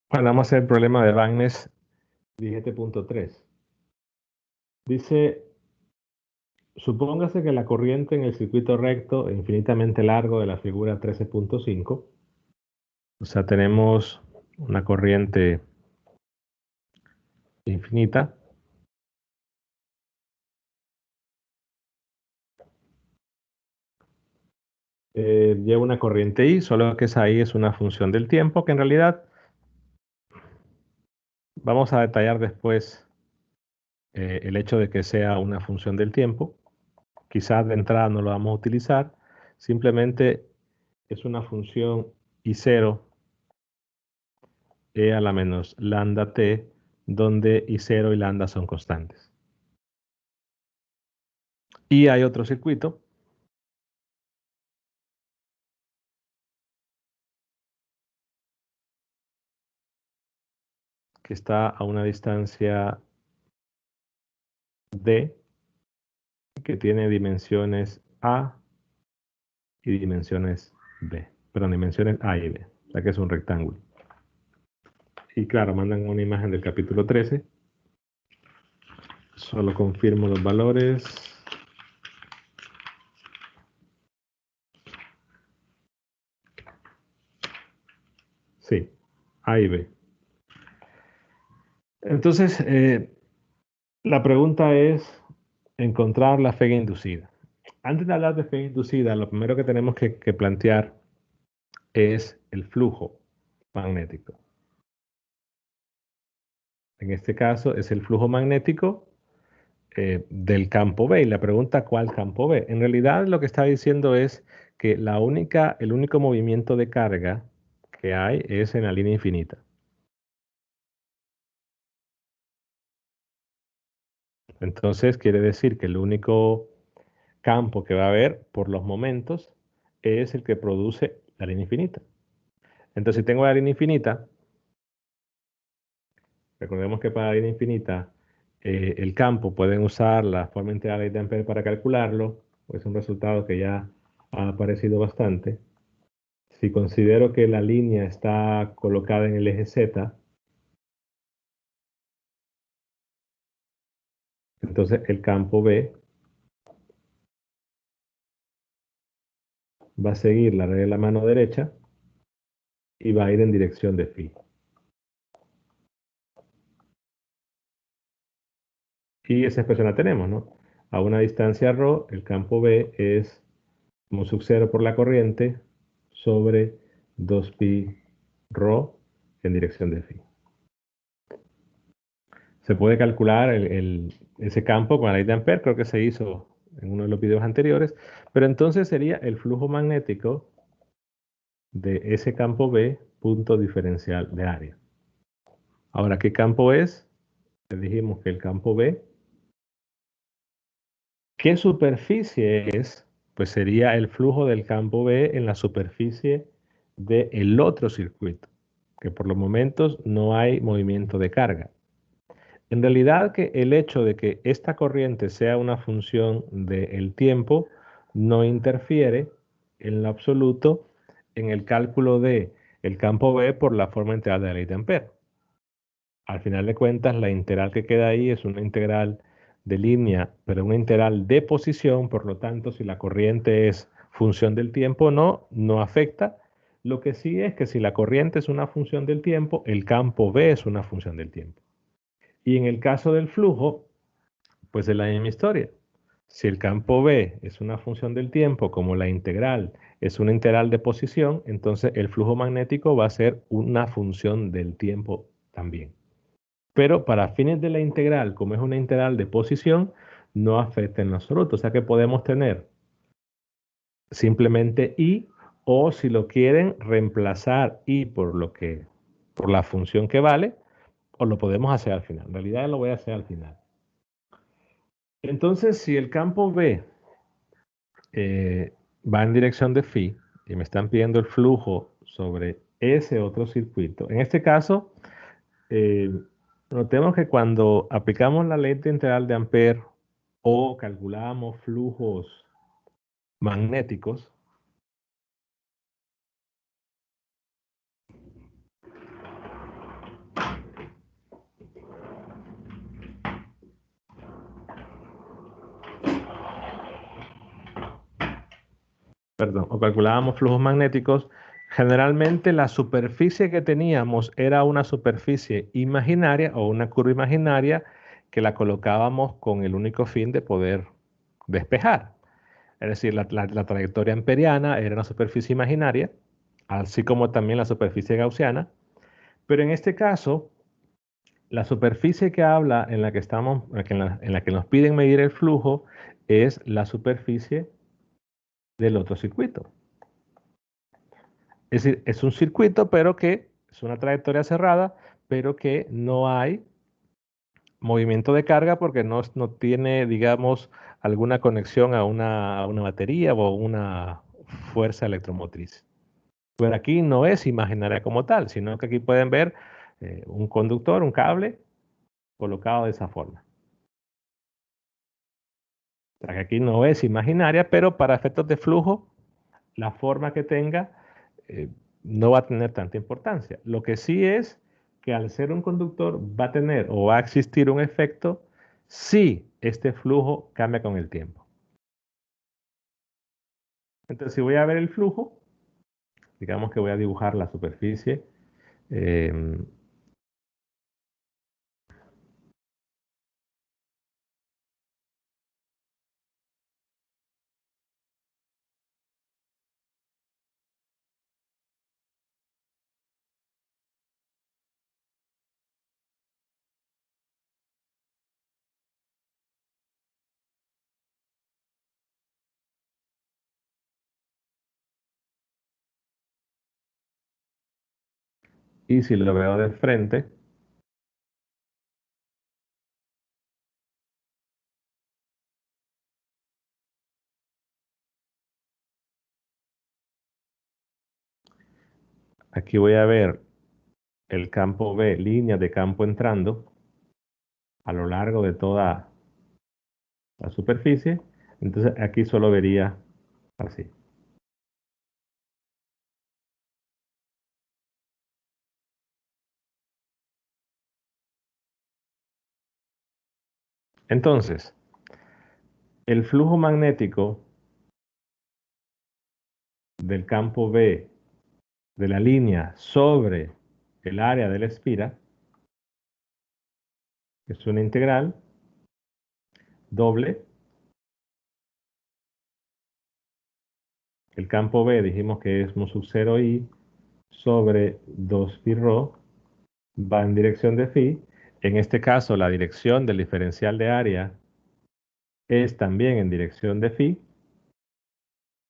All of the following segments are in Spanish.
Bueno, vamos a hacer el problema de Bagnes 17.3. Dice, supóngase que la corriente en el circuito recto e infinitamente largo de la figura 13.5, o sea, tenemos una corriente infinita, lleva una corriente I, solo que esa I es una función del tiempo, que en realidad vamos a detallar después el hecho de que sea una función del tiempo. Quizás de entrada no lo vamos a utilizar, simplemente es una función I0 e a la menos lambda t, donde I0 y lambda son constantes. Y hay otro circuito que está a una distancia d, que tiene dimensiones a y dimensiones b, perdón, dimensiones a y b, o sea que es un rectángulo. Y claro, mandan una imagen del capítulo 13. Solo confirmo los valores. Sí, A y B. Entonces, la pregunta es encontrar la fe inducida. Antes de hablar de fe inducida, lo primero que tenemos que plantear es el flujo magnético. En este caso es el flujo magnético del campo B. Y la pregunta, ¿cuál campo B? En realidad lo que está diciendo es que el único movimiento de carga que hay es en la línea infinita. Entonces quiere decir que el único campo que va a haber por los momentos es el que produce la línea infinita. Entonces, si tengo la línea infinita, recordemos que para la línea infinita el campo pueden usar la forma integral de Ampère para calcularlo, es un resultado que ya ha aparecido bastante. Si considero que la línea está colocada en el eje Z, entonces el campo B va a seguir la regla de la mano derecha y va a ir en dirección de phi. Y esa expresión la tenemos, ¿no? A una distancia ρ, el campo B es mu sub 0 por la corriente sobre 2pi ρ en dirección de phi. Se puede calcular ese campo con la ley de Ampère, creo que se hizo en uno de los videos anteriores, pero entonces sería el flujo magnético de ese campo B, punto diferencial de área. Ahora, ¿qué campo es? Le dijimos que el campo B. ¿Qué superficie es? Pues sería el flujo del campo B en la superficie del otro circuito, que por los momentos no hay movimiento de carga. En realidad que el hecho de que esta corriente sea una función del tiempo no interfiere en lo absoluto en el cálculo de el campo B por la forma integral de la ley de Ampère. Al final de cuentas, la integral que queda ahí es una integral de línea, pero una integral de posición, por lo tanto, si la corriente es función del tiempo o no, no afecta. Lo que sí es que si la corriente es una función del tiempo, el campo B es una función del tiempo. Y en el caso del flujo, pues es la misma historia. Si el campo B es una función del tiempo, como la integral es una integral de posición, entonces el flujo magnético va a ser una función del tiempo también. Pero para fines de la integral, como es una integral de posición, no afecta en absoluto. O sea que podemos tener simplemente I, o si lo quieren, reemplazar I por la función que vale, o lo podemos hacer al final. En realidad lo voy a hacer al final. Entonces, si el campo B va en dirección de phi y me están pidiendo el flujo sobre ese otro circuito, en este caso, eh, notemos que cuando aplicamos la ley de integral de Ampère o calculamos flujos magnéticos, perdón, o calculábamos flujos magnéticos, generalmente la superficie que teníamos era una superficie imaginaria o una curva imaginaria que la colocábamos con el único fin de poder despejar. Es decir, la trayectoria amperiana era una superficie imaginaria, así como también la superficie gaussiana, pero en este caso, la superficie que habla en la que estamos, en la que nos piden medir el flujo, es la superficie del otro circuito. Es decir, es un circuito, pero que es una trayectoria cerrada, pero que no hay movimiento de carga porque no tiene, digamos, alguna conexión a una batería o una fuerza electromotriz. Pero aquí no es imaginaria como tal, sino que aquí pueden ver un conductor, un cable colocado de esa forma. O sea, que aquí no es imaginaria, pero para efectos de flujo, la forma que tenga eh, no va a tener tanta importancia. Lo que sí es que al ser un conductor va a tener o va a existir un efecto si este flujo cambia con el tiempo. Entonces, si voy a ver el flujo, digamos que voy a dibujar la superficie. eh, y si lo veo de frente, aquí voy a ver el campo B, líneas de campo entrando a lo largo de toda la superficie. Entonces aquí solo vería así. Entonces, el flujo magnético del campo B de la línea sobre el área de la espira es una integral doble. El campo B dijimos que es mu sub 0 i sobre 2 pi rho va en dirección de phi. En este caso, la dirección del diferencial de área es también en dirección de phi.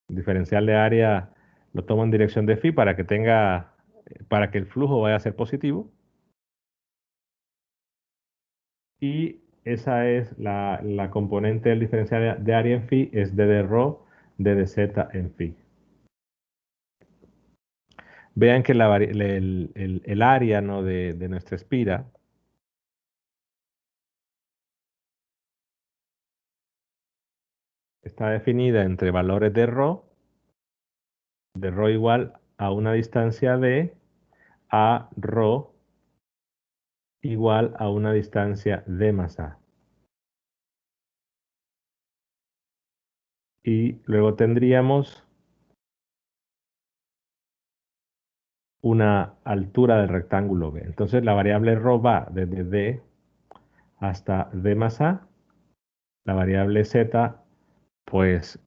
El diferencial de área lo tomo en dirección de phi para que tenga, para que el flujo vaya a ser positivo. Y esa es la componente del diferencial de área en phi, es d de rho, d de z en phi. Vean que el área, ¿no?, de nuestra espira está definida entre valores de rho igual a una distancia d, a rho igual a una distancia d más a. Y luego tendríamos una altura del rectángulo B. Entonces la variable rho va desde d hasta d más a. La variable z, pues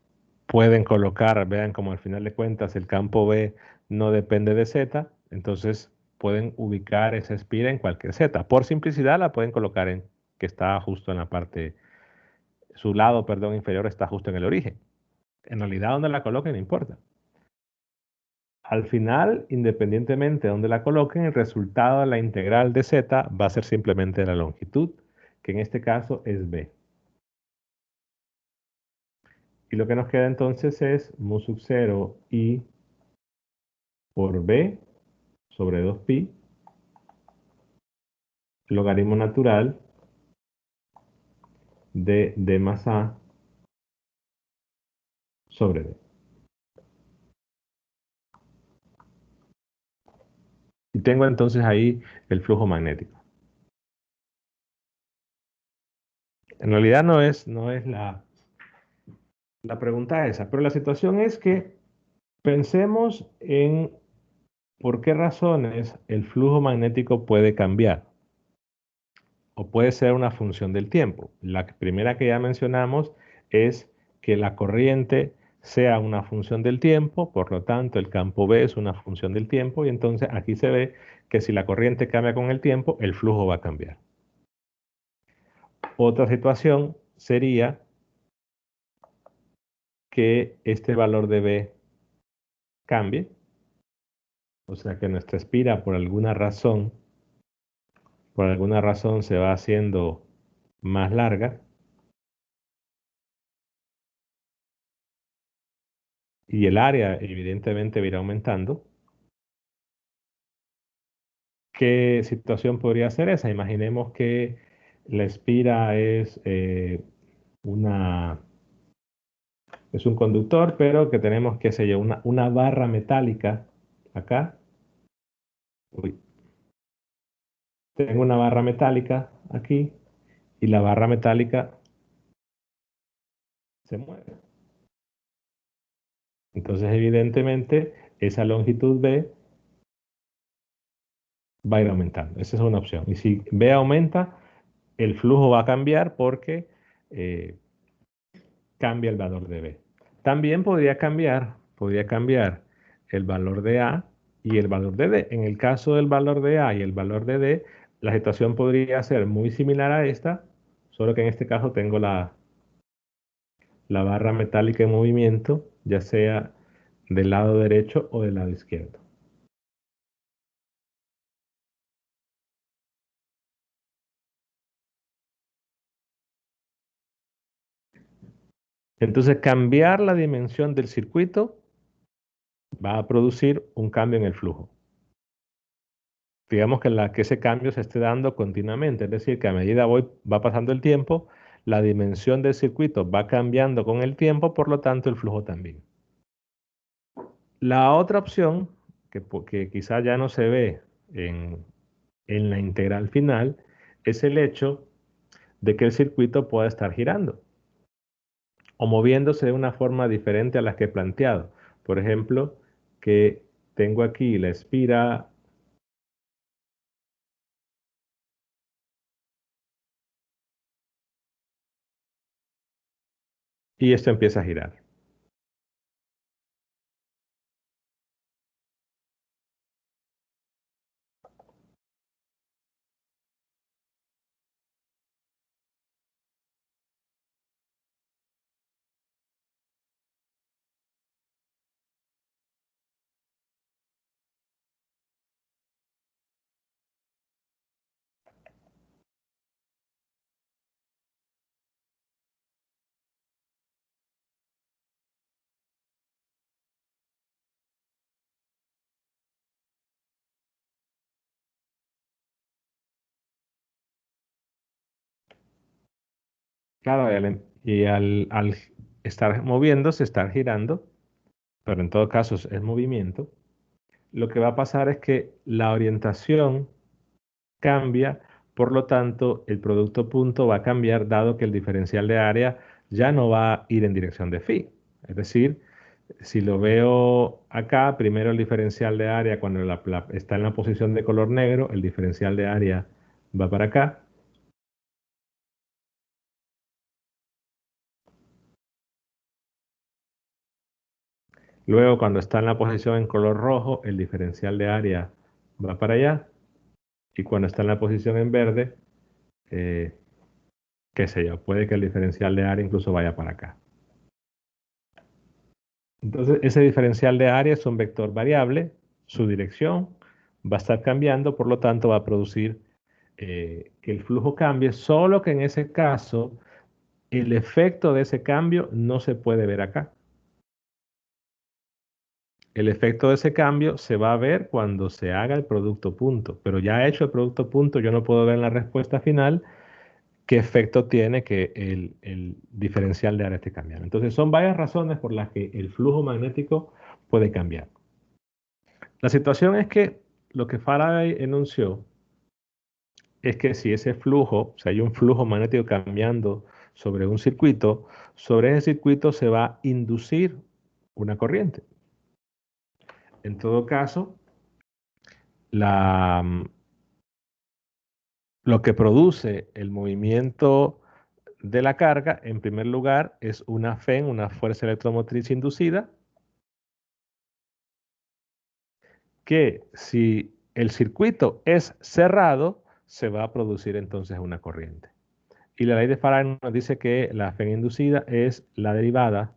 pueden colocar, vean como al final de cuentas el campo B no depende de z, entonces pueden ubicar esa espira en cualquier z. Por simplicidad la pueden colocar en que está justo en la parte, su lado, perdón, inferior está justo en el origen. En realidad donde la coloquen no importa. Al final, independientemente de donde la coloquen, el resultado de la integral de z va a ser simplemente la longitud, que en este caso es b. Y lo que nos queda entonces es mu sub 0 i por b sobre 2pi, logaritmo natural de d más a sobre d. Y tengo entonces ahí el flujo magnético. En realidad no es la pregunta esa, pero la situación es que Pensemos en por qué razones el flujo magnético puede cambiar o puede ser una función del tiempo. La primera que ya mencionamos es que la corriente sea una función del tiempo, por lo tanto el campo B es una función del tiempo y entonces aquí se ve que si la corriente cambia con el tiempo, el flujo va a cambiar. Otra situación sería que este valor de B cambie, o sea que nuestra espira por alguna razón se va haciendo más larga y el área evidentemente va a ir aumentando. ¿Qué situación podría ser esa? Imaginemos que la espira una, es un conductor, pero que tenemos, qué sé yo, una barra metálica acá. Uy, tengo una barra metálica aquí y la barra metálica se mueve. Entonces, evidentemente, esa longitud B va a ir aumentando. Esa es una opción. Y si B aumenta, el flujo va a cambiar porque eh, cambia el valor de B. También podría cambiar el valor de A y el valor de D. En el caso del valor de A y el valor de D, la situación podría ser muy similar a esta, solo que en este caso tengo la barra metálica en movimiento, ya sea del lado derecho o del lado izquierdo. Entonces, cambiar la dimensión del circuito va a producir un cambio en el flujo. Digamos que ese cambio se esté dando continuamente, es decir, que a medida va pasando el tiempo, la dimensión del circuito va cambiando con el tiempo, por lo tanto el flujo también. La otra opción, que quizá ya no se ve en la integral final, es el hecho de que el circuito pueda estar girando o moviéndose de una forma diferente a la que he planteado. Por ejemplo, que tengo aquí la espira y esto empieza a girar. Claro, y al estar moviéndose, estar girando, pero en todo caso es movimiento, lo que va a pasar es que la orientación cambia, por lo tanto el producto punto va a cambiar dado que el diferencial de área ya no va a ir en dirección de phi. Es decir, si lo veo acá, primero el diferencial de área cuando está en la posición de color negro, el diferencial de área va para acá. Luego, cuando está en la posición en color rojo, el diferencial de área va para allá. Y cuando está en la posición en verde, eh, qué sé yo, puede que el diferencial de área incluso vaya para acá. Entonces, ese diferencial de área es un vector variable, su dirección va a estar cambiando, por lo tanto va a producir que el flujo cambie, solo que en ese caso el efecto de ese cambio no se puede ver acá. El efecto de ese cambio se va a ver cuando se haga el producto punto, pero ya hecho el producto punto, yo no puedo ver en la respuesta final qué efecto tiene que el diferencial de área esté cambiando. Entonces, son varias razones por las que el flujo magnético puede cambiar. La situación es que lo que Faraday enunció es que si ese flujo, si hay un flujo magnético cambiando sobre ese circuito se va a inducir una corriente. En todo caso, la, lo que produce el movimiento de la carga, en primer lugar, es una FEN, una fuerza electromotriz inducida, que si el circuito es cerrado, se va a producir entonces una corriente. Y la ley de Faraday nos dice que la FEN inducida es la derivada,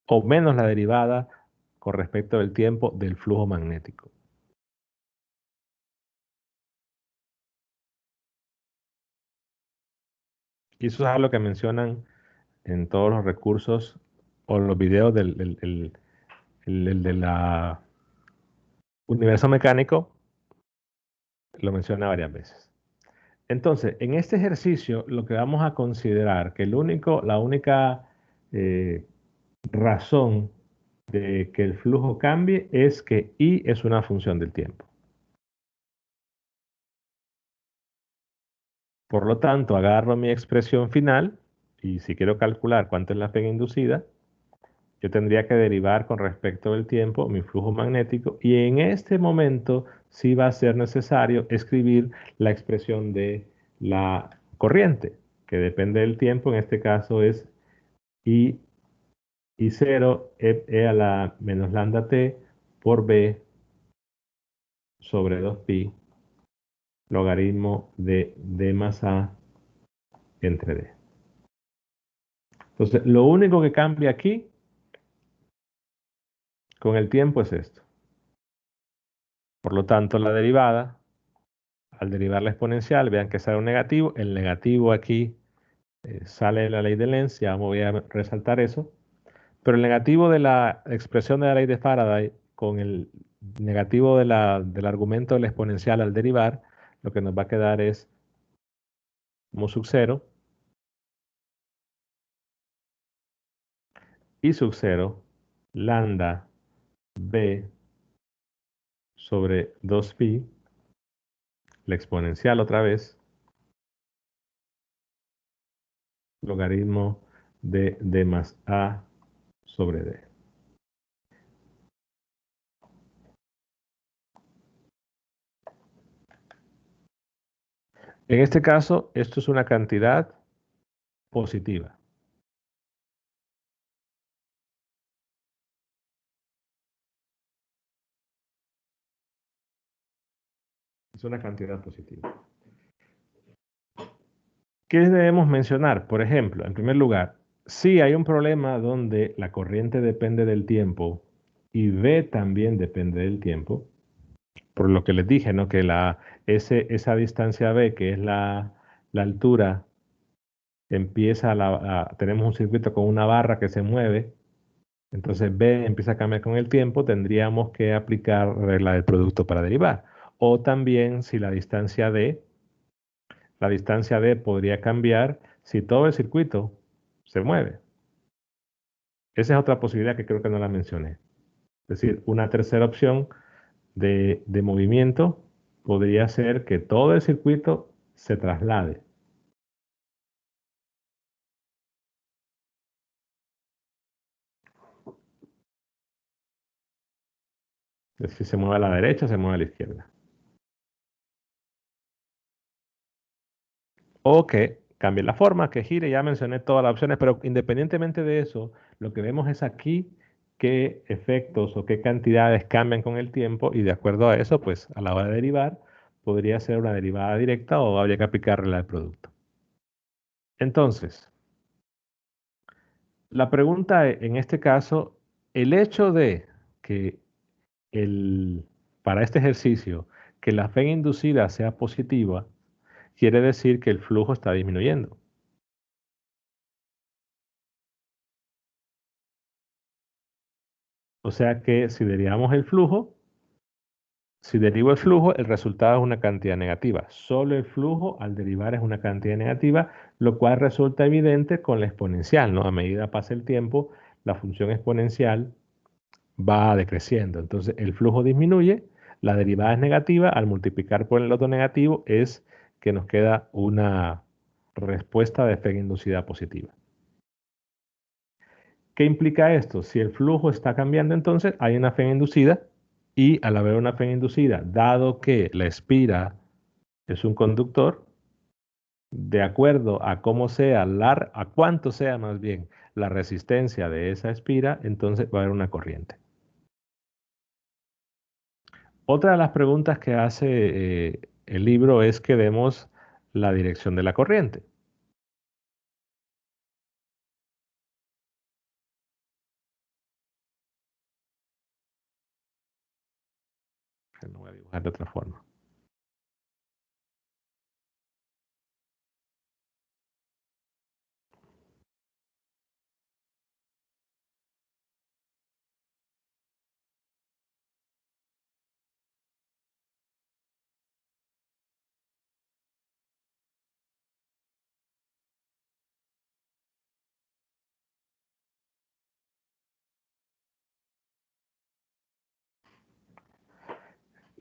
o menos la derivada con respecto del tiempo del flujo magnético. Y eso es algo que mencionan en todos los recursos o los videos de la universo mecánico, lo menciona varias veces. Entonces, en este ejercicio, lo que vamos a considerar que la única eh, razón de que el flujo cambie es que I es una función del tiempo. Por lo tanto, agarro mi expresión final y si quiero calcular cuánto es la pega inducida, yo tendría que derivar con respecto del tiempo mi flujo magnético y en este momento sí va a ser necesario escribir la expresión de la corriente, que depende del tiempo, en este caso es I0 e a la menos lambda t por b sobre 2pi logaritmo de d más a entre d. Entonces, lo único que cambia aquí con el tiempo es esto. Por lo tanto, la derivada, al derivar la exponencial, vean que sale un negativo. El negativo aquí sale de la ley de Lenz, ya voy a resaltar eso. Pero el negativo de la expresión de la ley de Faraday con el negativo del argumento de la exponencial al derivar, lo que nos va a quedar es mu sub 0 y sub 0 lambda b sobre 2pi, la exponencial otra vez, logaritmo de d más a sobre d. En este caso, esto es una cantidad positiva. Es una cantidad positiva. ¿Qué debemos mencionar? Por ejemplo, en primer lugar, si hay un problema donde la corriente depende del tiempo y V también depende del tiempo, por lo que les dije, ¿no? Que esa distancia B, que es la altura, tenemos un circuito con una barra que se mueve, entonces B empieza a cambiar con el tiempo, tendríamos que aplicar regla del producto para derivar. O también si la distancia D podría cambiar si todo el circuito se mueve. Esa es otra posibilidad que creo que no la mencioné. Es decir, una tercera opción de movimiento podría ser que todo el circuito se traslade. Es decir, se mueve a la derecha, se mueve a la izquierda. O que cambie la forma, que gire, ya mencioné todas las opciones, pero independientemente de eso, lo que vemos es aquí qué efectos o qué cantidades cambian con el tiempo y de acuerdo a eso, pues a la hora de derivar, podría ser una derivada directa o habría que aplicarle al producto. Entonces, la pregunta en este caso, el hecho de que para este ejercicio, que la fe inducida sea positiva, quiere decir que el flujo está disminuyendo. O sea que si derivamos el flujo, si derivo el flujo, el resultado es una cantidad negativa. Solo el flujo al derivar es una cantidad negativa, lo cual resulta evidente con la exponencial, ¿no? A medida pasa el tiempo, la función exponencial va decreciendo. Entonces el flujo disminuye, la derivada es negativa, al multiplicar por el otro negativo es que nos queda una respuesta de fe inducida positiva. ¿Qué implica esto? Si el flujo está cambiando, entonces hay una fén inducida y al haber una fén inducida, dado que la espira es un conductor, de acuerdo a cómo sea, a cuánto sea más bien la resistencia de esa espira, entonces va a haber una corriente. Otra de las preguntas que hace el libro es que demos la dirección de la corriente. Lo voy a dibujar de otra forma.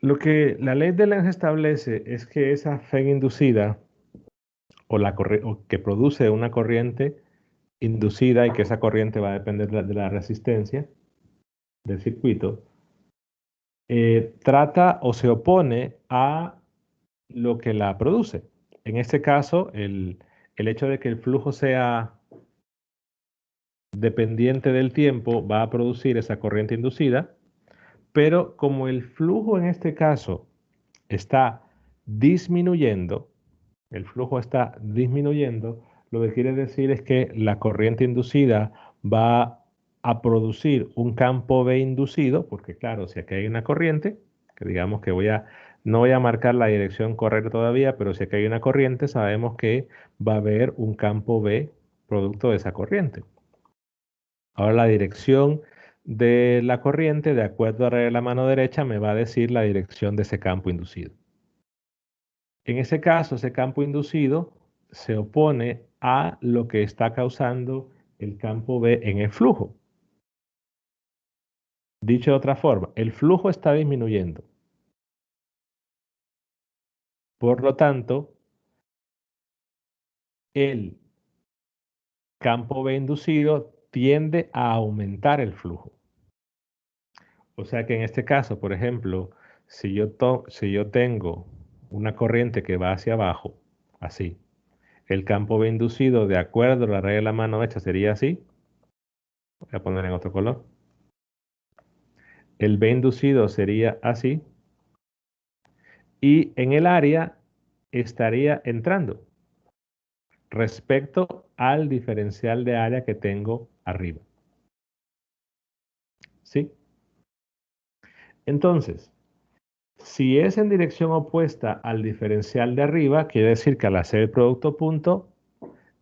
Lo que la ley de Lenz establece es que esa fe inducida o que produce una corriente inducida y que esa corriente va a depender de la resistencia del circuito, trata o se opone a lo que la produce. En este caso, el hecho de que el flujo sea dependiente del tiempo va a producir esa corriente inducida, pero como el flujo en este caso está disminuyendo, el flujo está disminuyendo, lo que quiere decir es que la corriente inducida va a producir un campo B inducido, porque claro, si aquí hay una corriente, que digamos que no voy a marcar la dirección correcta todavía, pero si aquí hay una corriente, sabemos que va a haber un campo B producto de esa corriente. Ahora la dirección de la corriente, de acuerdo a la mano derecha, me va a decir la dirección de ese campo inducido. En ese caso, ese campo inducido se opone a lo que está causando el campo B en el flujo. Dicho de otra forma, el flujo está disminuyendo. Por lo tanto, el campo B inducido tiende a aumentar el flujo. O sea que en este caso, por ejemplo, si yo tengo una corriente que va hacia abajo, así, el campo B inducido, de acuerdo a la regla de la mano hecha, sería así. Voy a poner en otro color. El B inducido sería así. Y en el área estaría entrando respecto al diferencial de área que tengo arriba. ¿Sí? Entonces, si es en dirección opuesta al diferencial de arriba, quiere decir que al hacer el producto punto,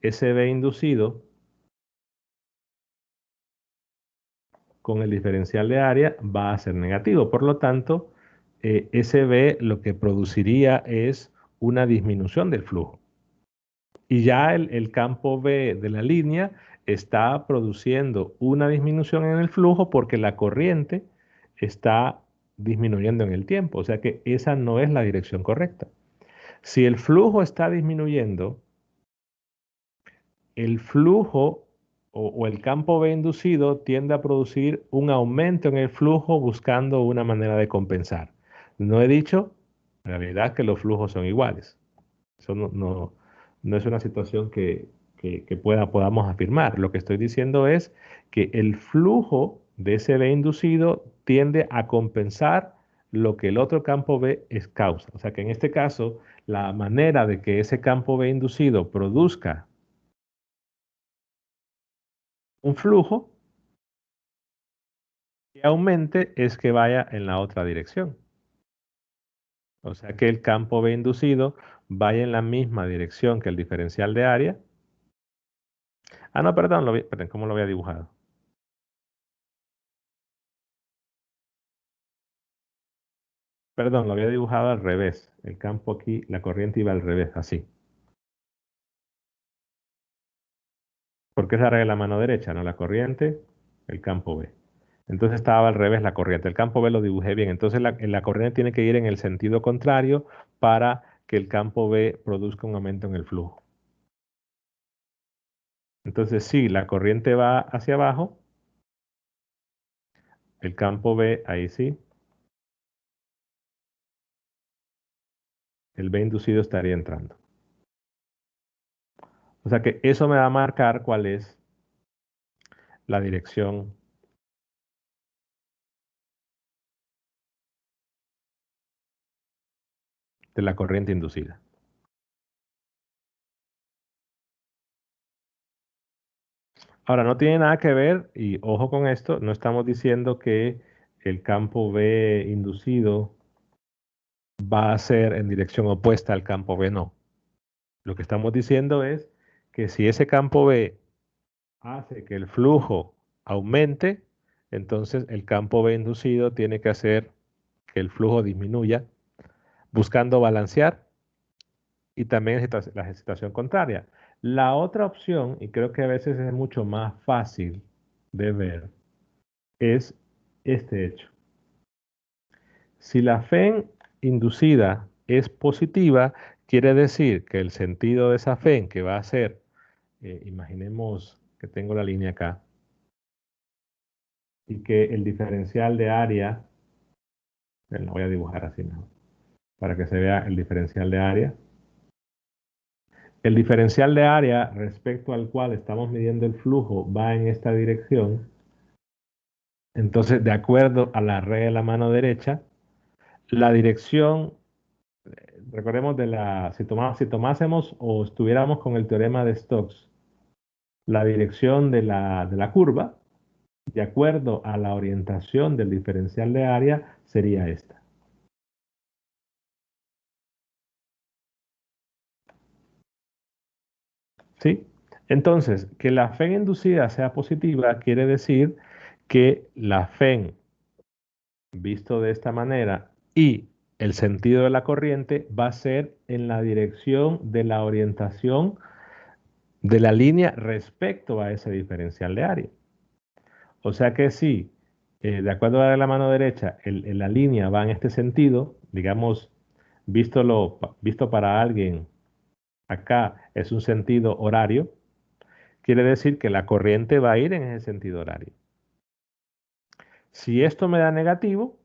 ese B inducido con el diferencial de área va a ser negativo. Por lo tanto, ese B lo que produciría es una disminución del flujo. Y ya el campo B de la línea está produciendo una disminución en el flujo porque la corriente está disminuyendo en el tiempo. O sea que esa no es la dirección correcta. Si el flujo está disminuyendo, el flujo o el campo B inducido tiende a producir un aumento en el flujo buscando una manera de compensar. No he dicho, en realidad, que los flujos son iguales. Eso no es una situación que podamos afirmar. Lo que estoy diciendo es que el flujo de ese B inducido tiende a compensar lo que el otro campo B es causa. O sea que en este caso, la manera de que ese campo B inducido produzca un flujo que aumente es que vaya en la otra dirección. O sea que el campo B inducido vaya en la misma dirección que el diferencial de área. Ah, no, perdón, perdón, ¿cómo lo había dibujado? Perdón, lo había dibujado al revés. El campo aquí, la corriente iba al revés, así. Porque es la regla de la mano derecha, ¿no? La corriente, el campo B. Entonces estaba al revés la corriente. El campo B lo dibujé bien. Entonces la corriente tiene que ir en el sentido contrario para que el campo B produzca un aumento en el flujo. Entonces sí, la corriente va hacia abajo, el campo B, ahí sí, el B inducido estaría entrando. O sea que eso me va a marcar cuál es la dirección de la corriente inducida. Ahora, no tiene nada que ver, y ojo con esto, no estamos diciendo que el campo B inducido va a ser en dirección opuesta al campo B, no. Lo que estamos diciendo es que si ese campo B hace que el flujo aumente, entonces el campo B inducido tiene que hacer que el flujo disminuya, buscando balancear y también la situación contraria. La otra opción, y creo que a veces es mucho más fácil de ver, es este hecho. Si la FEN inducida es positiva, quiere decir que el sentido de esa FEN, que va a ser, imaginemos que tengo la línea acá, y que el diferencial de área, la voy a dibujar así mejor, para que se vea el diferencial de área. El diferencial de área respecto al cual estamos midiendo el flujo va en esta dirección. Entonces, de acuerdo a la regla de la mano derecha, la dirección, recordemos si tomásemos o estuviéramos con el teorema de Stokes, la dirección de la curva, de acuerdo a la orientación del diferencial de área, sería esta. ¿Sí? Entonces, que la FEN inducida sea positiva quiere decir que la FEN, visto de esta manera, y el sentido de la corriente va a ser en la dirección de la orientación de la línea respecto a ese diferencial de área. O sea que si, de acuerdo a la mano derecha, la línea va en este sentido, digamos, visto para alguien, acá es un sentido horario, quiere decir que la corriente va a ir en ese sentido horario. Si esto me da negativo,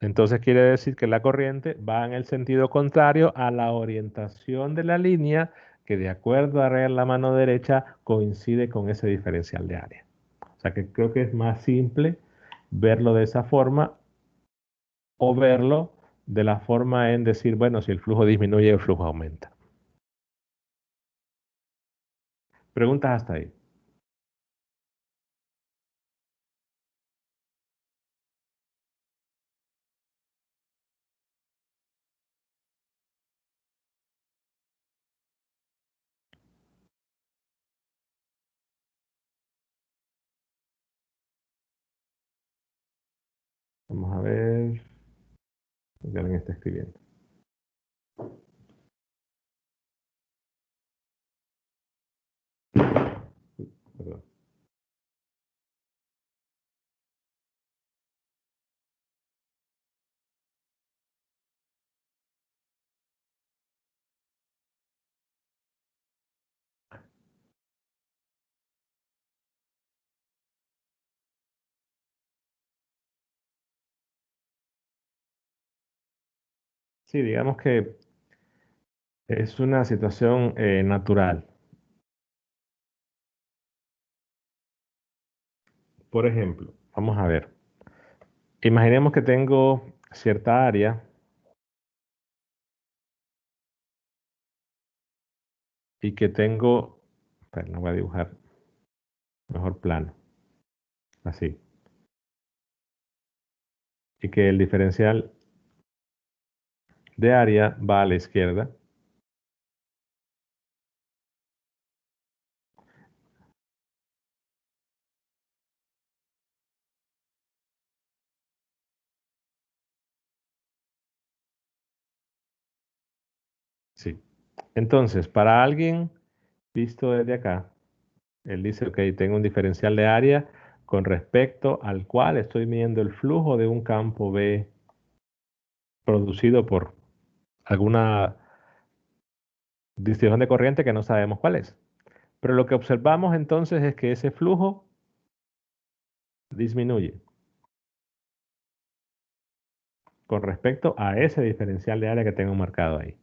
entonces quiere decir que la corriente va en el sentido contrario a la orientación de la línea que de acuerdo a la mano derecha coincide con ese diferencial de área. O sea que creo que es más simple verlo de esa forma o verlo de la forma en decir, bueno, si el flujo disminuye, el flujo aumenta. Preguntas hasta ahí. Vamos a ver. Que alguien está escribiendo. Perdón. Sí, digamos que es una situación natural. Por ejemplo, vamos a ver. Imaginemos que tengo cierta área y que tengo, espera, no voy a dibujar, mejor plano, así. Y que el diferencial de área va a la izquierda. Sí. Entonces, para alguien visto desde acá, él dice, ok, tengo un diferencial de área con respecto al cual estoy midiendo el flujo de un campo B producido por alguna distribución de corriente que no sabemos cuál es. Pero lo que observamos entonces es que ese flujo disminuye. con respecto a ese diferencial de área que tengo marcado ahí.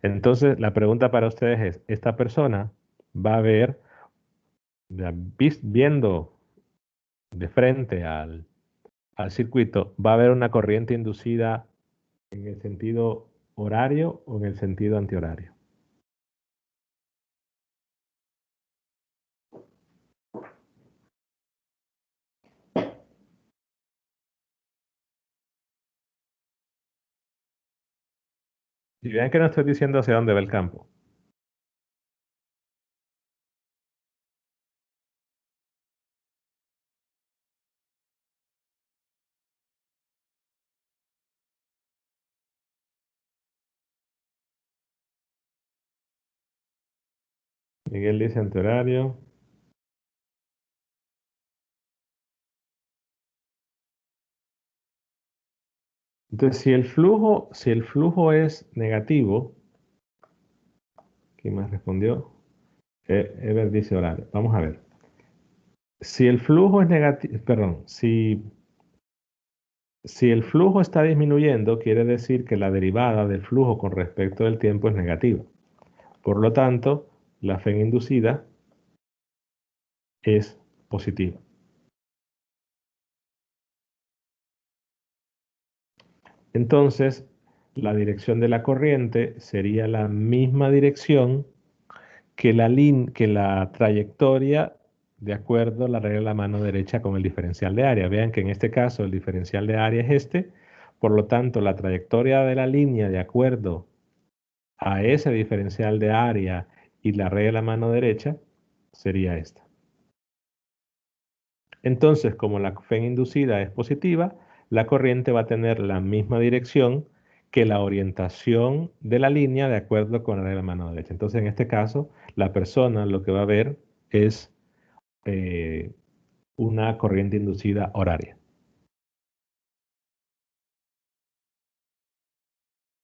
Entonces, la pregunta para ustedes es, ¿esta persona va a ver, viendo de frente al circuito, va a haber una corriente inducida en el sentido horario o en el sentido antihorario? Y vean que no estoy diciendo hacia dónde va el campo. Miguel dice antihorario. Entonces, si el flujo es negativo, ¿quién más respondió? Ever dice horario. Vamos a ver. Si el flujo es negativo, perdón, si el flujo está disminuyendo, quiere decir que la derivada del flujo con respecto del tiempo es negativa. Por lo tanto, la fe inducida es positiva. Entonces, la dirección de la corriente sería la misma dirección que la trayectoria de acuerdo a la regla de la mano derecha con el diferencial de área. Vean que en este caso el diferencial de área es este, por lo tanto la trayectoria de la línea de acuerdo a ese diferencial de área y la regla de la mano derecha sería esta. Entonces, como la fe inducida es positiva, la corriente va a tener la misma dirección que la orientación de la línea de acuerdo con la regla de la mano derecha. Entonces, en este caso, la persona lo que va a ver es eh, una corriente inducida horaria.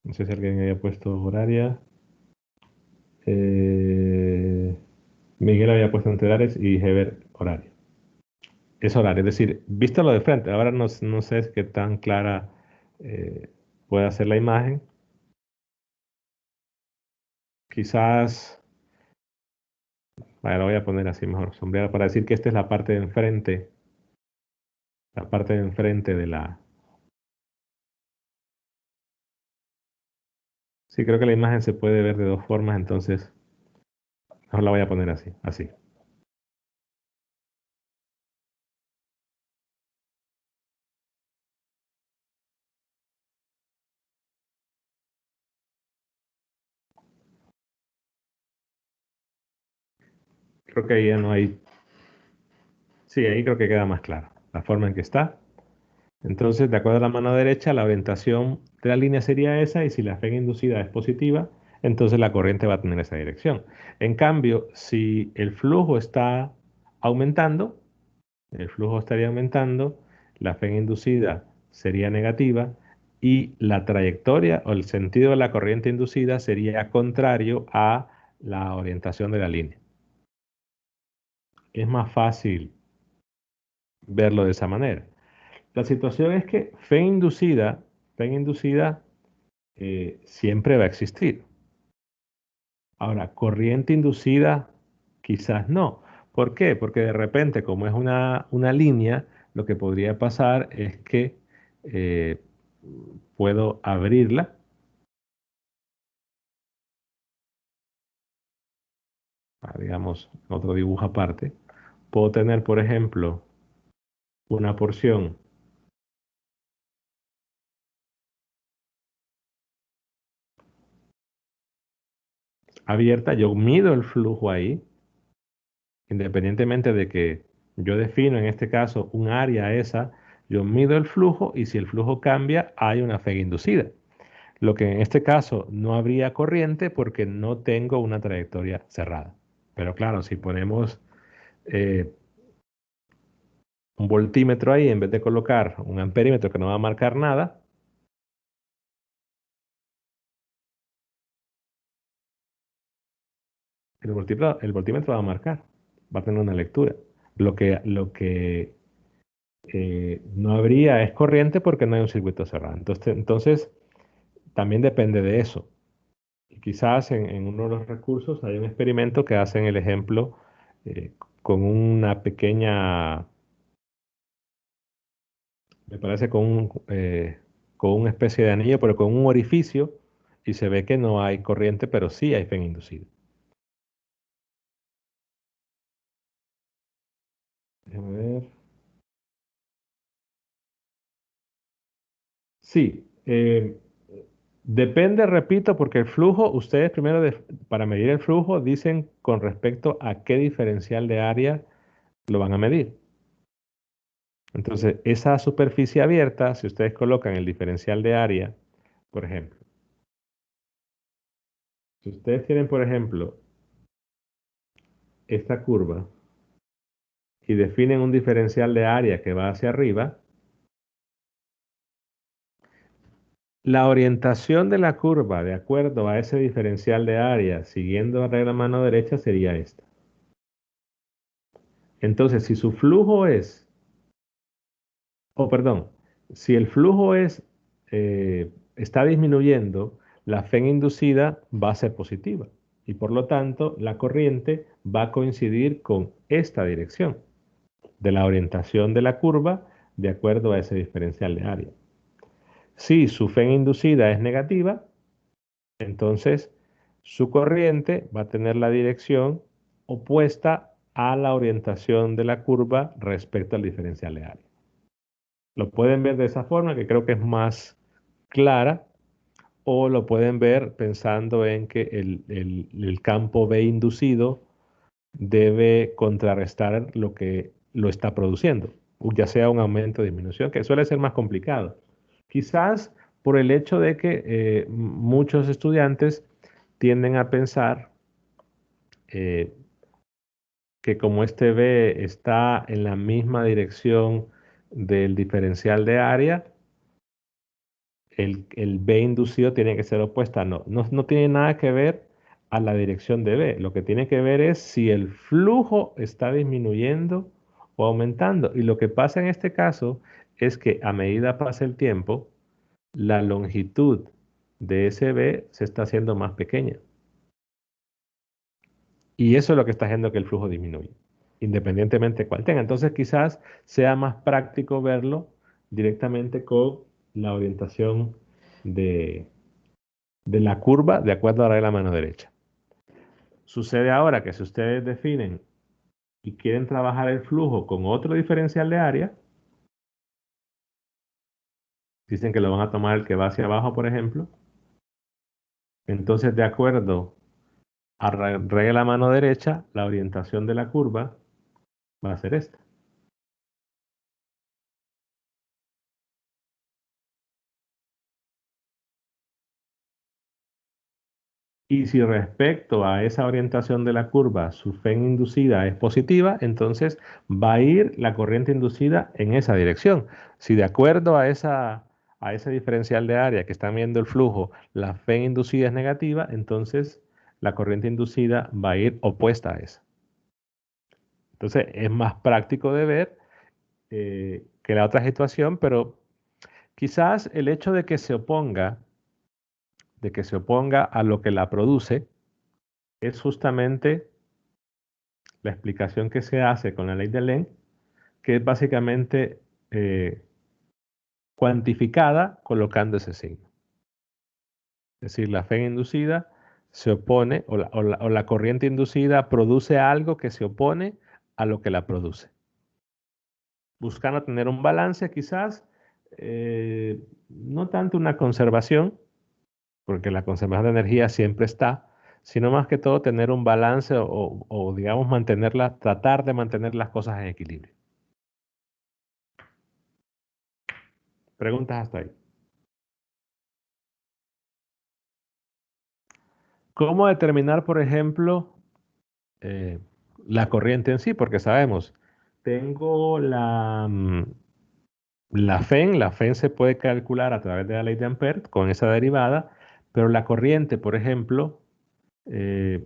No sé si alguien había puesto horaria. Eh, Miguel había puesto antihorares y Heber horario. Es horario, es decir, vístalo de frente. Ahora no sé qué tan clara eh, puede hacer la imagen. Quizás, vale, lo voy a poner así mejor, sombreado, para decir que esta es la parte de enfrente de la... Sí, creo que la imagen se puede ver de dos formas, entonces mejor la voy a poner así, así. Creo que ahí ya no hay... Sí, ahí creo que queda más claro la forma en que está. Entonces, de acuerdo a la mano derecha, la orientación de la línea sería esa y si la fe inducida es positiva, entonces la corriente va a tener esa dirección. En cambio, si el flujo está aumentando, el flujo estaría aumentando, la fe inducida sería negativa y la trayectoria o el sentido de la corriente inducida sería contrario a la orientación de la línea. Es más fácil verlo de esa manera. La situación es que fe inducida siempre va a existir. Ahora, corriente inducida, quizás no. ¿Por qué? Porque de repente, como es una línea, lo que podría pasar es que eh, puedo abrirla, digamos, otro dibujo aparte. Puedo tener, por ejemplo, una porción abierta, yo mido el flujo ahí, independientemente de que yo defino en este caso un área esa, yo mido el flujo y si el flujo cambia, hay una fe inducida. Lo que en este caso no habría corriente porque no tengo una trayectoria cerrada. Pero claro, si ponemos eh, un voltímetro ahí en vez de colocar un amperímetro que no va a marcar nada, el voltímetro va a marcar, va a tener una lectura. Lo que no habría, es corriente porque no hay un circuito cerrado. Entonces también depende de eso. Y quizás en uno de los recursos hay un experimento que hacen el ejemplo eh, con una pequeña, me parece con una especie de anillo, pero con un orificio, y se ve que no hay corriente, pero sí hay FEN inducido. Déjame ver. Sí, depende, repito, porque el flujo, ustedes primero para medir el flujo dicen con respecto a qué diferencial de área lo van a medir. Entonces, esa superficie abierta, si ustedes colocan el diferencial de área, por ejemplo, si ustedes tienen, por ejemplo, esta curva y definen un diferencial de área que va hacia arriba, la orientación de la curva de acuerdo a ese diferencial de área, siguiendo la regla mano derecha, sería esta. Entonces, si su flujo es, o perdón, si el flujo está disminuyendo, la FEN inducida va a ser positiva y por lo tanto la corriente va a coincidir con esta dirección de la orientación de la curva de acuerdo a ese diferencial de área. Si su FEN inducida es negativa, entonces su corriente va a tener la dirección opuesta a la orientación de la curva respecto al diferencial de área. Lo pueden ver de esa forma, que creo que es más clara, o lo pueden ver pensando en que el campo B inducido debe contrarrestar lo que lo está produciendo, ya sea un aumento o disminución, que suele ser más complicado. Quizás por el hecho de que muchos estudiantes tienden a pensar eh, que como este B está en la misma dirección del diferencial de área, el B inducido tiene que ser opuesta. No tiene nada que ver a la dirección de B. Lo que tiene que ver es si el flujo está disminuyendo o aumentando. Y lo que pasa en este caso es que a medida pasa el tiempo, la longitud de ese B se está haciendo más pequeña. Y eso es lo que está haciendo que el flujo disminuya, independientemente de cuál tenga. Entonces quizás sea más práctico verlo directamente con la orientación de, de la curva de acuerdo a la regla mano derecha. Sucede ahora que si ustedes definen y quieren trabajar el flujo con otro diferencial de área, dicen que lo van a tomar el que va hacia abajo, por ejemplo, entonces de acuerdo a regla mano derecha, la orientación de la curva va a ser esta. Y si respecto a esa orientación de la curva su FEN inducida es positiva, entonces va a ir la corriente inducida en esa dirección. Si de acuerdo a ese diferencial de área que están viendo el flujo, la FEN inducida es negativa, entonces la corriente inducida va a ir opuesta a esa. Entonces es más práctico de ver que la otra situación, pero quizás el hecho de que se oponga a lo que la produce, es justamente la explicación que se hace con la ley de Lenz, que es básicamente cuantificada colocando ese signo. Es decir, la fe inducida se opone, o la corriente inducida produce algo que se opone a lo que la produce. Buscando tener un balance quizás, no tanto una conservación, porque la conservación de energía siempre está, sino más que todo tener un balance digamos tratar de mantener las cosas en equilibrio. Preguntas hasta ahí. ¿Cómo determinar, por ejemplo, eh, la corriente en sí? Porque sabemos, tengo la FEN se puede calcular a través de la ley de Ampère con esa derivada, pero la corriente, por ejemplo, eh,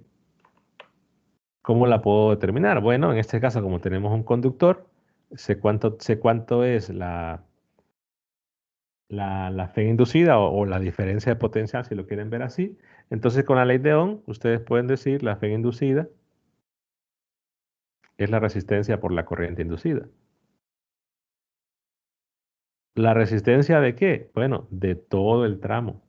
¿cómo la puedo determinar? Bueno, en este caso, como tenemos un conductor, sé cuánto es la fe inducida o la diferencia de potencial, si lo quieren ver así. Entonces, con la ley de Ohm, ustedes pueden decir la fe inducida es la resistencia por la corriente inducida. ¿La resistencia de qué? Bueno, de todo el tramo.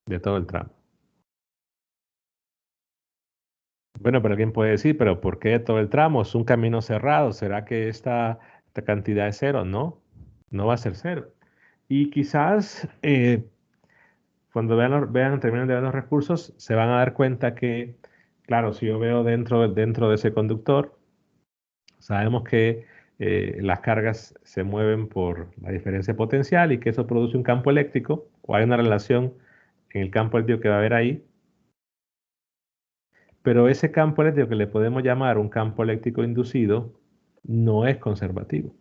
De todo el tramo. Bueno, pero alguien puede decir, pero ¿por qué todo el tramo? Es un camino cerrado. ¿Será que esta cantidad es cero? No, no va a ser cero. Y quizás cuando terminen de ver los recursos, se van a dar cuenta que, claro, si yo veo dentro de ese conductor, sabemos que las cargas se mueven por la diferencia potencial y que eso produce un campo eléctrico, o hay una relación en el campo eléctrico que va a haber ahí, pero ese campo eléctrico que le podemos llamar un campo eléctrico inducido no es conservativo.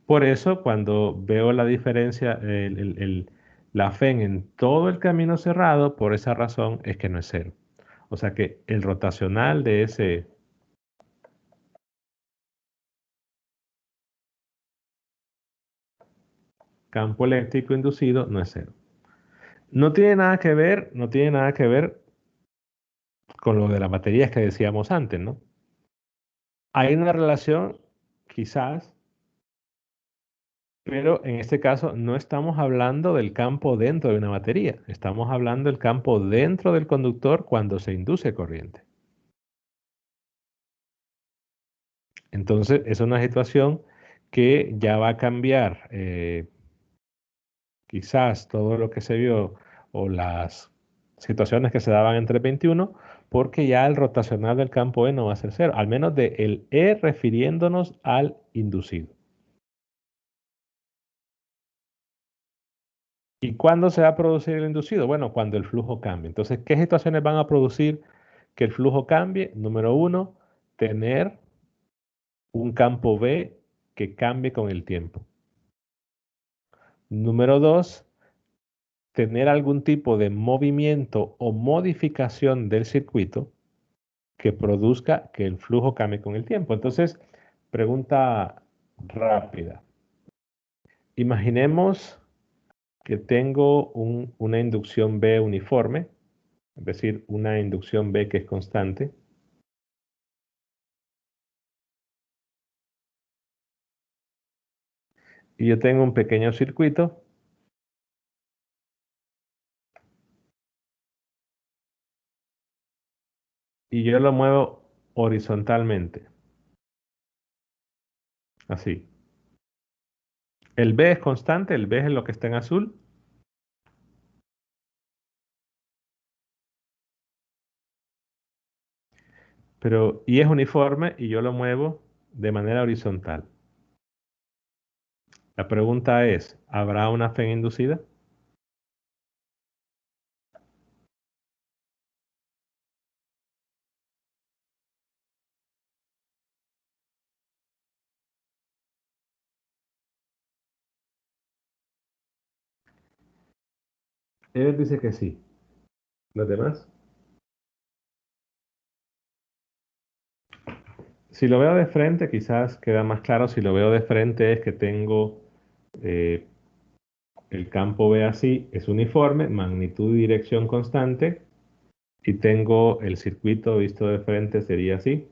Por eso, cuando veo la diferencia, la FEN en todo el camino cerrado, por esa razón es que no es cero. O sea que el rotacional de ese campo eléctrico inducido no es cero. No tiene nada que ver, no tiene nada que ver con lo de las baterías que decíamos antes, ¿no? Hay una relación, quizás, pero en este caso no estamos hablando del campo dentro de una batería, estamos hablando del campo dentro del conductor cuando se induce corriente. Entonces, es una situación que ya va a cambiar quizás todo lo que se vio o las situaciones que se daban entre 21, porque ya el rotacional del campo E no va a ser cero, al menos de el E refiriéndonos al inducido. ¿Y cuándo se va a producir el inducido? Bueno, cuando el flujo cambie. Entonces, ¿qué situaciones van a producir que el flujo cambie? Número uno, tener un campo B que cambie con el tiempo. Número dos, tener algún tipo de movimiento o modificación del circuito que produzca que el flujo cambie con el tiempo. Entonces, pregunta rápida. Imaginemos que tengo una inducción B uniforme, es decir, una inducción B que es constante, y yo tengo un pequeño circuito y yo lo muevo horizontalmente, así. El B es constante, el B es lo que está en azul, pero y es uniforme y yo lo muevo de manera horizontal. La pregunta es, ¿habrá una fe inducida? Él dice que sí. ¿Los demás? Si lo veo de frente, quizás queda más claro. Si lo veo de frente es que tengo eh, el campo B así, es uniforme, magnitud y dirección constante, y tengo el circuito visto de frente sería así,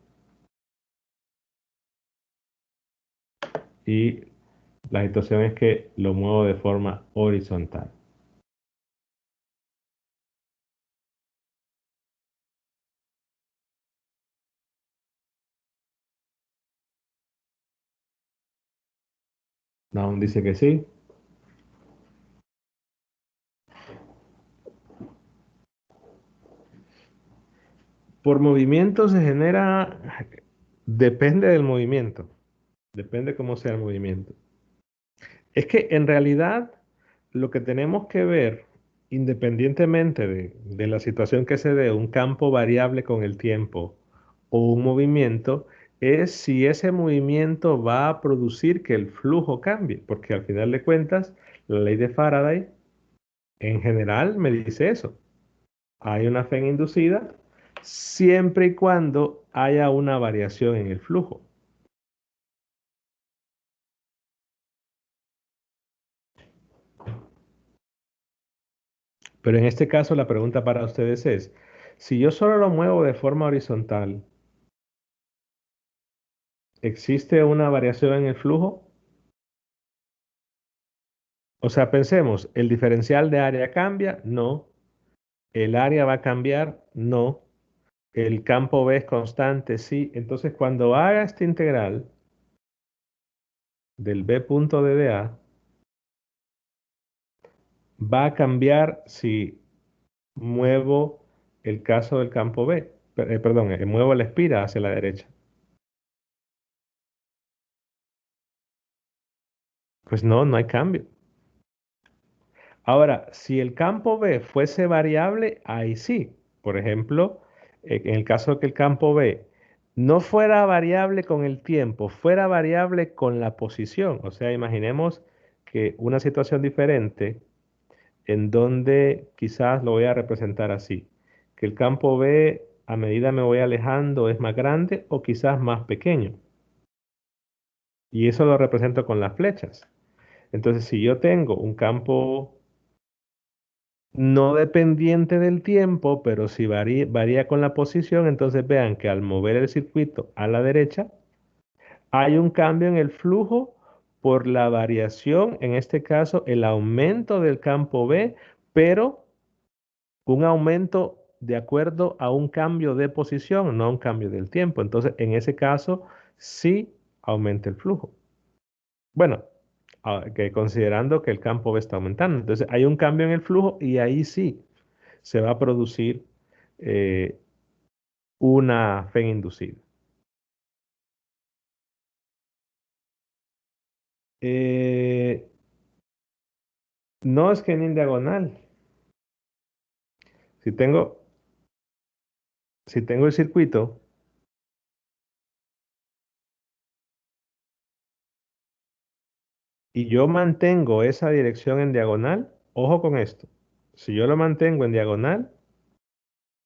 y la situación es que lo muevo de forma horizontal. Naum dice que sí. Por movimiento se genera, depende del movimiento, depende cómo sea el movimiento. Es que en realidad lo que tenemos que ver, independientemente de la situación que se dé, un campo variable con el tiempo o un movimiento es si ese movimiento va a producir que el flujo cambie, porque al final de cuentas, la ley de Faraday en general me dice eso. Hay una fe inducida siempre y cuando haya una variación en el flujo. Pero en este caso la pregunta para ustedes es, si yo solo lo muevo de forma horizontal, ¿existe una variación en el flujo? O sea, pensemos, ¿el diferencial de área cambia? No. ¿El área va a cambiar? No. ¿El campo B es constante? Sí. Entonces, cuando haga esta integral del B punto de dA, va a cambiar si muevo el caso del campo B. Perdón, muevo la espira hacia la derecha. Pues no, no hay cambio. Ahora, si el campo B fuese variable, ahí sí. Por ejemplo, en el caso de que el campo B no fuera variable con el tiempo, fuera variable con la posición. O sea, imaginemos que una situación diferente en donde quizás lo voy a representar así, que el campo B a medida me voy alejando es más grande o quizás más pequeño. Y eso lo represento con las flechas. Entonces, si yo tengo un campo no dependiente del tiempo, pero si varía con la posición, entonces vean que al mover el circuito a la derecha, hay un cambio en el flujo por la variación, en este caso el aumento del campo B, pero un aumento de acuerdo a un cambio de posición, no a un cambio del tiempo. Entonces, en ese caso, sí aumenta el flujo. Bueno, que considerando que el campo B está aumentando. Entonces, hay un cambio en el flujo y ahí sí se va a producir eh, una fe inducida. Eh, no es que ni en diagonal. Si tengo, si tengo el circuito y yo mantengo esa dirección en diagonal, ojo con esto. Si yo lo mantengo en diagonal,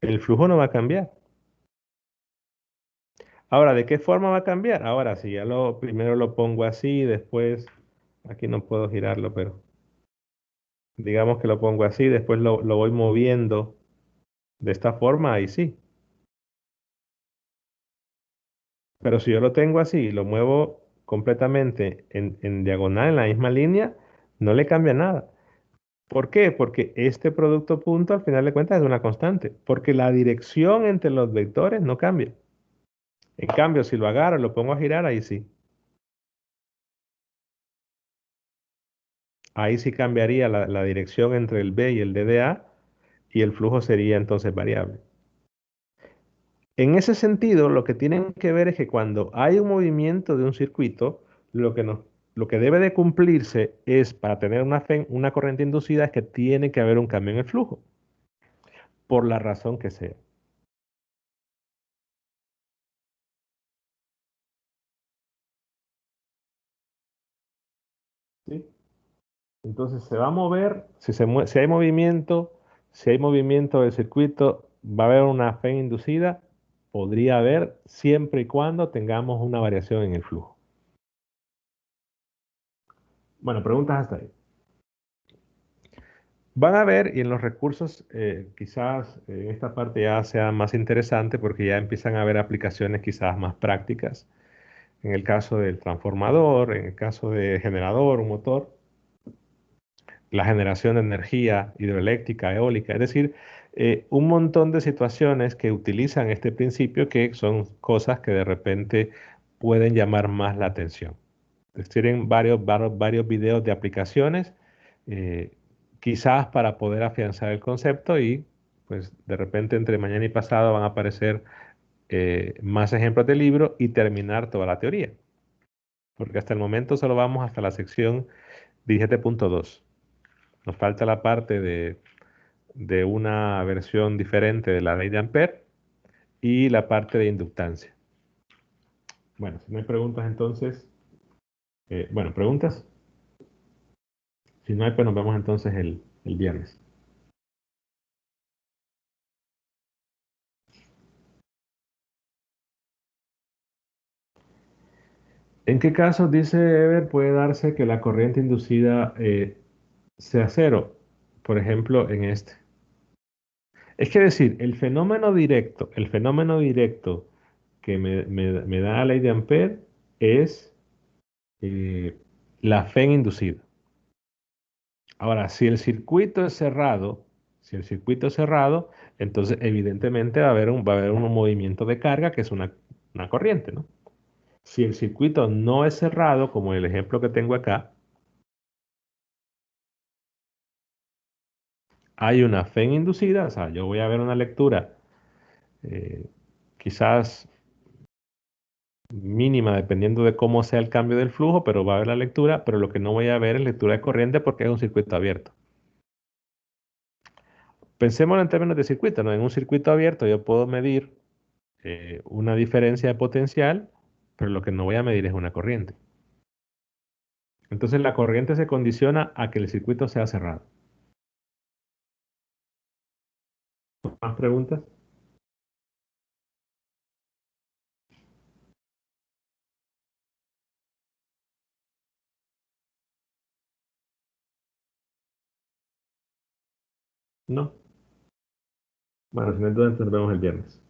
el flujo no va a cambiar. Ahora, ¿de qué forma va a cambiar? Ahora, si ya lo primero lo pongo así, después, aquí no puedo girarlo, pero digamos que lo pongo así, después lo voy moviendo de esta forma, ahí sí. Pero si yo lo tengo así y lo muevo completamente en diagonal, en la misma línea, no le cambia nada. ¿Por qué? Porque este producto punto al final de cuentas es una constante, porque la dirección entre los vectores no cambia. En cambio, si lo agarro y lo pongo a girar, ahí sí. Ahí sí cambiaría la dirección entre el B y el DDA y el flujo sería entonces variable. En ese sentido, lo que tienen que ver es que cuando hay un movimiento de un circuito, lo que debe de cumplirse es, para tener una corriente inducida, es que tiene que haber un cambio en el flujo, por la razón que sea. ¿Sí? Entonces se va a mover, si hay movimiento del circuito, va a haber una fe inducida, podría haber siempre y cuando tengamos una variación en el flujo. Bueno, preguntas hasta ahí. Van a ver, y en los recursos quizás en esta parte ya sea más interesante porque ya empiezan a haber aplicaciones quizás más prácticas. En el caso del transformador, en el caso de generador, un motor, la generación de energía hidroeléctrica, eólica, es decir, un montón de situaciones que utilizan este principio que son cosas que de repente pueden llamar más la atención. Tienen varios videos de aplicaciones, eh, quizás para poder afianzar el concepto y pues de repente entre mañana y pasado van a aparecer más ejemplos del libro y terminar toda la teoría. Porque hasta el momento solo vamos hasta la sección 17.2. Nos falta la parte de una versión diferente de la ley de Ampère y la parte de inductancia. Bueno, si no hay preguntas entonces, bueno, preguntas. Si no hay, pues nos vemos entonces el viernes. ¿En qué casos, dice Ever, puede darse que la corriente inducida sea cero? Por ejemplo, en este. Es que decir, el fenómeno directo que me da la ley de Ampère es eh, la fe en inducida. Ahora, si el circuito es cerrado, entonces evidentemente va a haber un movimiento de carga que es una corriente, ¿no? Si el circuito no es cerrado, como el ejemplo que tengo acá, hay una fe en inducida, o sea, yo voy a ver una lectura eh, quizás mínima dependiendo de cómo sea el cambio del flujo, pero va a haber la lectura, pero lo que no voy a ver es lectura de corriente porque es un circuito abierto. Pensémoslo en términos de circuito, ¿no? En un circuito abierto yo puedo medir una diferencia de potencial, pero lo que no voy a medir es una corriente. Entonces la corriente se condiciona a que el circuito sea cerrado. ¿Más preguntas? No. Bueno, si no, entonces nos vemos el viernes.